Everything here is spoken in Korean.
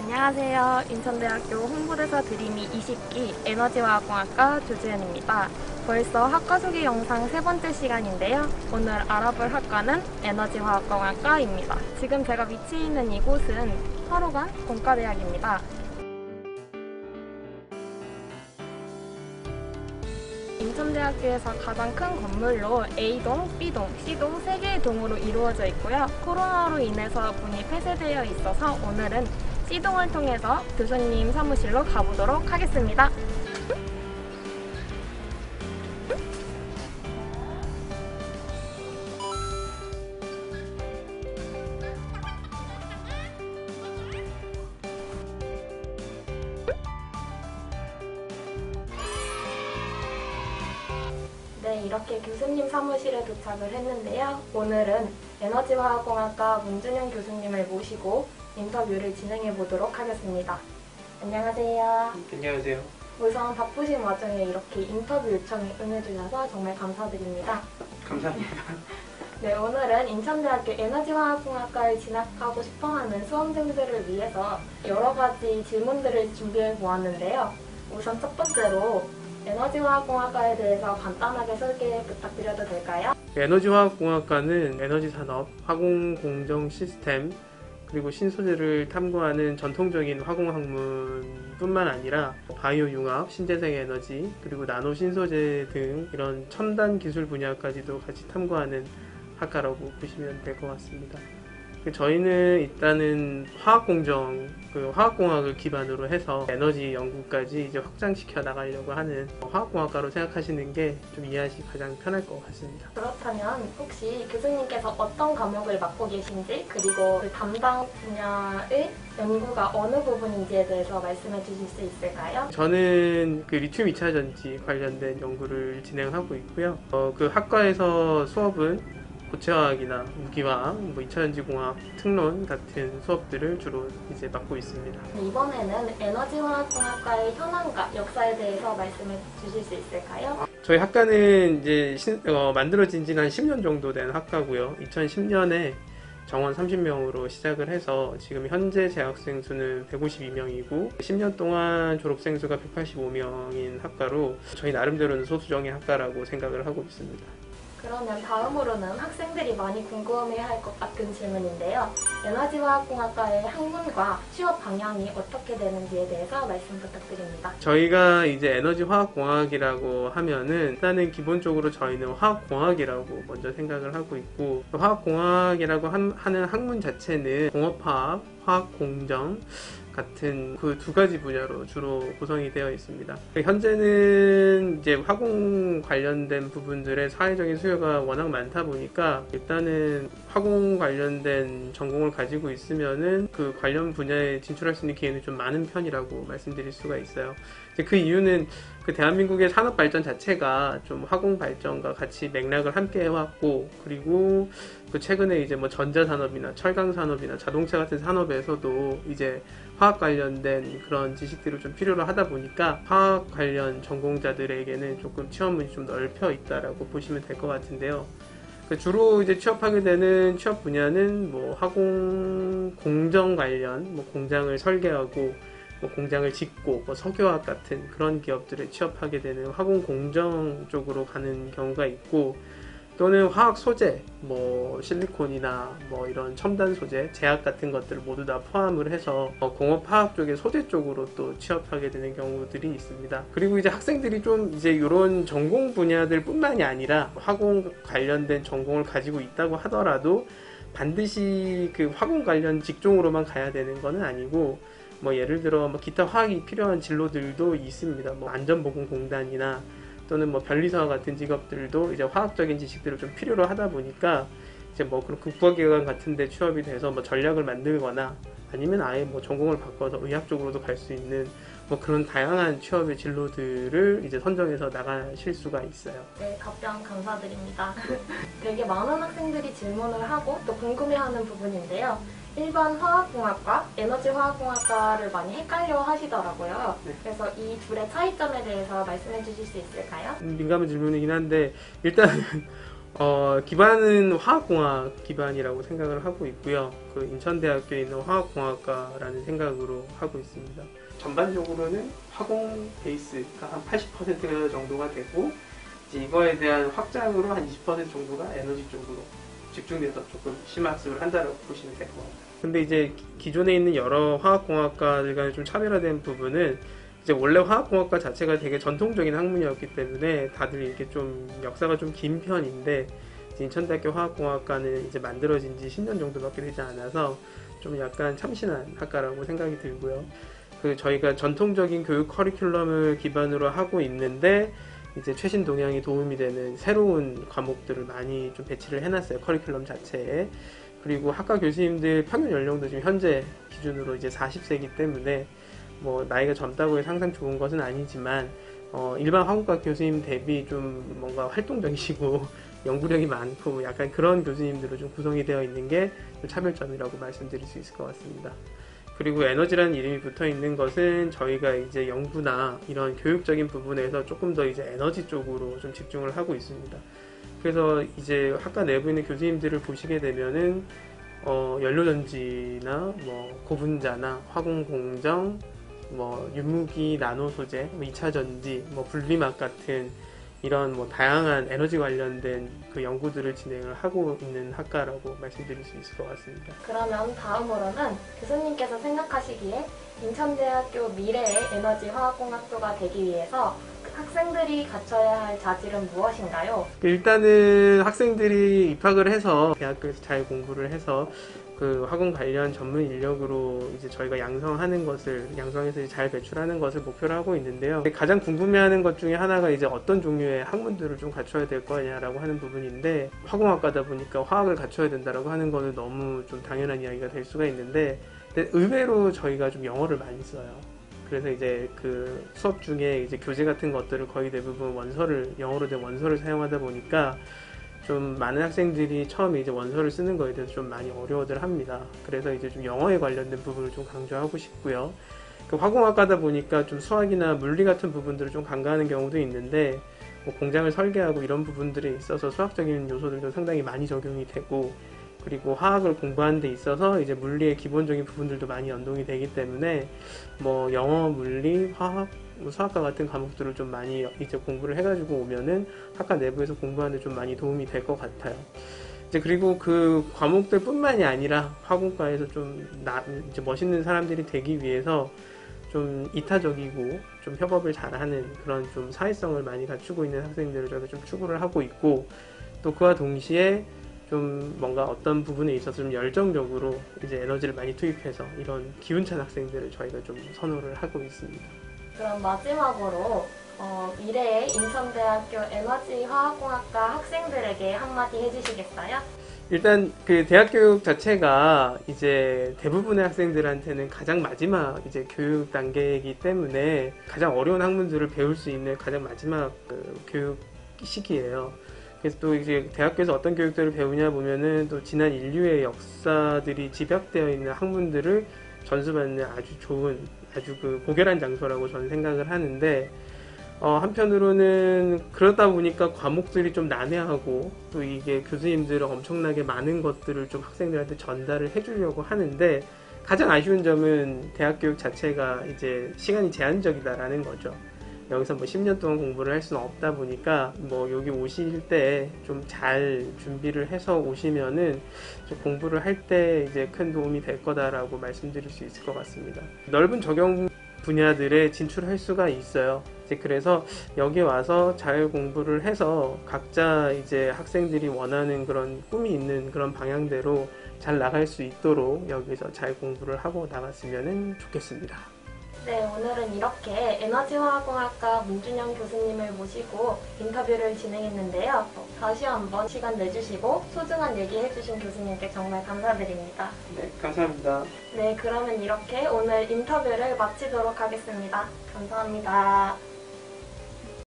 안녕하세요. 인천대학교 홍보대사 드림이 20기 에너지화학공학과 조주현입니다. 벌써 학과 소개 영상 세 번째 시간인데요. 오늘 알아볼 학과는 에너지화학공학과입니다. 지금 제가 위치해 있는 이곳은 화로관 공과대학입니다. 인천대학교에서 가장 큰 건물로 A동, B동, C동 3개의 동으로 이루어져 있고요. 코로나로 인해서 문이 폐쇄되어 있어서 오늘은 C동을 통해서 교수님 사무실로 가보도록 하겠습니다. 네, 이렇게 교수님 사무실에 도착을 했는데요. 오늘은 에너지화학공학과 문준영 교수님을 모시고 인터뷰를 진행해 보도록 하겠습니다. 안녕하세요. 안녕하세요. 우선 바쁘신 와중에 이렇게 인터뷰 요청에 응해주셔서 정말 감사드립니다. 감사합니다. 네, 오늘은 인천대학교 에너지화학공학과에 진학하고 싶어하는 수험생들을 위해서 여러 가지 질문들을 준비해 보았는데요. 우선 첫 번째로 에너지화학공학과에 대해서 간단하게 소개 부탁드려도 될까요? 에너지화학공학과는 에너지산업, 화공공정 시스템, 그리고 신소재를 탐구하는 전통적인 화공학문뿐만 아니라 바이오융합, 신재생에너지, 그리고 나노 신소재 등 이런 첨단 기술 분야까지도 같이 탐구하는 학과라고 보시면 될 것 같습니다. 저희는 일단은 화학공정, 화학공학을 기반으로 해서 에너지 연구까지 이제 확장시켜 나가려고 하는 화학공학과로 생각하시는 게 좀 이해하시기 가장 편할 것 같습니다. 그렇다면 혹시 교수님께서 어떤 과목을 맡고 계신지 그리고 그 담당 분야의 연구가 어느 부분인지에 대해서 말씀해 주실 수 있을까요? 저는 리튬 2차 전지 관련된 연구를 진행하고 있고요. 그 학과에서 수업은 고체화학이나 무기화학, 2차전지공학, 특론 같은 수업들을 주로 이제 맡고 있습니다. 이번에는 에너지화학공학과의 현황과 역사에 대해서 말씀해 주실 수 있을까요? 저희 학과는 이제 만들어진 지는 한 10년 정도 된 학과고요. 2010년에 정원 30명으로 시작을 해서 지금 현재 재학생 수는 152명이고 10년 동안 졸업생 수가 185명인 학과로 저희 나름대로는 소수정예 학과라고 생각을 하고 있습니다. 그러면 다음으로는 학생들이 많이 궁금해할 것 같은 질문인데요. 에너지화학공학과의 학문과 취업 방향이 어떻게 되는지에 대해서 말씀 부탁드립니다. 저희가 이제 에너지화학공학이라고 하면은 일단은 기본적으로 저희는 화학공학이라고 먼저 생각을 하고 있고, 화학공학이라고 하는 학문 자체는 공업화학, 화학공정 같은 그 두 가지 분야로 주로 구성이 되어 있습니다. 현재는 이제 화공 관련된 부분들의 사회적인 수요가 워낙 많다 보니까 일단은 화공 관련된 전공을 가지고 있으면은 그 관련 분야에 진출할 수 있는 기회는 좀 많은 편이라고 말씀드릴 수가 있어요. 그 이유는 그 대한민국의 산업 발전 자체가 좀 화공 발전과 같이 맥락을 함께 해왔고, 그리고 그 최근에 이제 뭐 전자산업이나 철강산업이나 자동차 같은 산업에서도 이제 화학 관련된 그런 지식들을 좀 필요로 하다 보니까 화학 관련 전공자들에게는 조금 취업문이 좀 넓혀 있다라고 보시면 될 것 같은데요. 주로 이제 취업하게 되는 취업 분야는 뭐 화공 공정 관련, 뭐 공장을 설계하고 뭐 공장을 짓고 뭐 석유화학 같은 그런 기업들에 취업하게 되는 화공 공정 쪽으로 가는 경우가 있고, 또는 화학 소재, 뭐 실리콘이나 뭐 이런 첨단 소재, 제약 같은 것들을 모두 다 포함을 해서 공업화학 쪽의 소재 쪽으로 또 취업하게 되는 경우들이 있습니다. 그리고 이제 학생들이 좀 이제 이런 전공 분야들 뿐만이 아니라 화공 관련된 전공을 가지고 있다고 하더라도 반드시 그 화공 관련 직종으로만 가야 되는 것은 아니고, 뭐 예를 들어 뭐 기타 화학이 필요한 진로들도 있습니다. 뭐 안전보건공단이나 또는 뭐 변리사와 같은 직업들도 이제 화학적인 지식들을 좀 필요로 하다 보니까 이제 뭐 그런 국가기관 같은 데 취업이 돼서 뭐 전략을 만들거나 아니면 아예 뭐 전공을 바꿔서 의학 쪽으로도 갈 수 있는 뭐 그런 다양한 취업의 진로들을 이제 선정해서 나가실 수가 있어요. 네, 답변 감사드립니다. 되게 많은 학생들이 질문을 하고 또 궁금해하는 부분인데요. 일반 화학공학과, 에너지화학공학과를 많이 헷갈려 하시더라고요. 네. 그래서 이 둘의 차이점에 대해서 말씀해 주실 수 있을까요? 민감한 질문이긴 한데, 일단 기반은 화학공학 기반이라고 생각을 하고 있고요. 그 인천대학교에 있는 화학공학과라는 생각으로 하고 있습니다. 전반적으로는 화공 베이스가 한 80% 정도가 되고, 이제 이거에 대한 확장으로 한 20% 정도가 에너지 쪽으로 집중돼서 조금 심학습을 한다고 보시면 될 것 같아요. 근데 이제 기존에 있는 여러 화학공학과들 간에 좀 차별화된 부분은, 이제 원래 화학공학과 자체가 되게 전통적인 학문이었기 때문에 다들 이렇게 좀 역사가 좀 긴 편인데, 인천대학교 화학공학과는 이제 만들어진 지 10년 정도밖에 되지 않아서 좀 약간 참신한 학과라고 생각이 들고요. 그 저희가 전통적인 교육 커리큘럼을 기반으로 하고 있는데, 이제 최신 동향이 도움이 되는 새로운 과목들을 많이 좀 배치를 해놨어요, 커리큘럼 자체에. 그리고 학과 교수님들 평균 연령도 지금 현재 기준으로 이제 40세이기 때문에 뭐 나이가 젊다고 해서 항상 좋은 것은 아니지만, 일반 화공과 교수님 대비 좀 뭔가 활동적이시고 연구력이 많고 약간 그런 교수님들로 좀 구성이 되어 있는 게 좀 차별점이라고 말씀드릴 수 있을 것 같습니다. 그리고 에너지라는 이름이 붙어 있는 것은 저희가 이제 연구나 이런 교육적인 부분에서 조금 더 이제 에너지 쪽으로 좀 집중을 하고 있습니다. 그래서 이제 학과 내부에 있는 교수님들을 보시게 되면은 연료전지나 뭐 고분자나 화공공정, 뭐 유무기 나노 소재, 뭐 2차 전지, 뭐 분리막 같은 이런 뭐 다양한 에너지 관련된 그 연구들을 진행을 하고 있는 학과라고 말씀드릴 수 있을 것 같습니다. 그러면 다음으로는 교수님께서 생각하시기에 인천대학교 미래의 에너지 화학공학교가 되기 위해서 학생들이 갖춰야 할 자질은 무엇인가요? 일단은 학생들이 입학을 해서 대학교에서 잘 공부를 해서 그 화공 관련 전문 인력으로 이제 저희가 양성해서 잘 배출하는 것을 목표로 하고 있는데요. 가장 궁금해하는 것 중에 하나가 이제 어떤 종류의 학문들을 좀 갖춰야 될 거냐라고 하는 부분인데, 화공학과다 보니까 화학을 갖춰야 된다라고 하는 거는 너무 좀 당연한 이야기가 될 수가 있는데, 근데 의외로 저희가 좀 영어를 많이 써요. 그래서 이제 그 수업 중에 이제 교재 같은 것들을 거의 대부분 영어로 된 원서를 사용하다 보니까 좀 많은 학생들이 처음에 이제 원서를 쓰는 거에 대해서 좀 많이 어려워들 합니다. 그래서 이제 좀 영어에 관련된 부분을 좀 강조하고 싶고요. 그 화공학과다 보니까 좀 수학이나 물리 같은 부분들을 좀 간과하는 경우도 있는데, 뭐 공장을 설계하고 이런 부분들에 있어서 수학적인 요소들도 상당히 많이 적용이 되고, 그리고 화학을 공부하는 데 있어서 이제 물리의 기본적인 부분들도 많이 연동이 되기 때문에 뭐 영어, 물리, 화학, 수학과 같은 과목들을 좀 많이 이제 공부를 해가지고 오면은 학과 내부에서 공부하는 데 좀 많이 도움이 될 것 같아요. 이제 그리고 그 과목들뿐만이 아니라 화공과에서 좀 이제 멋있는 사람들이 되기 위해서 좀 이타적이고 좀 협업을 잘하는 그런 좀 사회성을 많이 갖추고 있는 학생들을 저희가 좀 추구를 하고 있고, 또 그와 동시에 좀 뭔가 어떤 부분에 있어서 좀 열정적으로 이제 에너지를 많이 투입해서 이런 기운찬 학생들을 저희가 좀 선호를 하고 있습니다. 그럼 마지막으로 미래의 인천대학교 에너지화학공학과 학생들에게 한마디 해주시겠어요? 일단 그 대학 교육 자체가 이제 대부분의 학생들한테는 가장 마지막 이제 교육 단계이기 때문에 가장 어려운 학문들을 배울 수 있는 가장 마지막 그 교육 시기예요. 그래서 또 이제 대학교에서 어떤 교육들을 배우냐 보면은 또 지난 인류의 역사들이 집약되어 있는 학문들을 전수받는 아주 좋은, 아주 그 고결한 장소라고 저는 생각을 하는데, 한편으로는 그러다 보니까 과목들이 좀 난해하고, 또 이게 교수님들은 엄청나게 많은 것들을 좀 학생들한테 전달을 해주려고 하는데, 가장 아쉬운 점은 대학 교육 자체가 이제 시간이 제한적이다라는 거죠. 여기서 뭐 10년 동안 공부를 할 수는 없다 보니까 뭐 여기 오실 때 좀 잘 준비를 해서 오시면은 좀 공부를 할 때 이제 큰 도움이 될 거다라고 말씀드릴 수 있을 것 같습니다. 넓은 적용 분야들에 진출할 수가 있어요. 이제 그래서 여기 와서 잘 공부를 해서 각자 이제 학생들이 원하는 그런 꿈이 있는 그런 방향대로 잘 나갈 수 있도록 여기서 잘 공부를 하고 나갔으면 좋겠습니다. 네, 오늘은 이렇게 에너지화학공학과 문준영 교수님을 모시고 인터뷰를 진행했는데요. 다시 한번 시간 내주시고 소중한 얘기 해주신 교수님께 정말 감사드립니다. 네, 감사합니다. 네, 그러면 이렇게 오늘 인터뷰를 마치도록 하겠습니다. 감사합니다.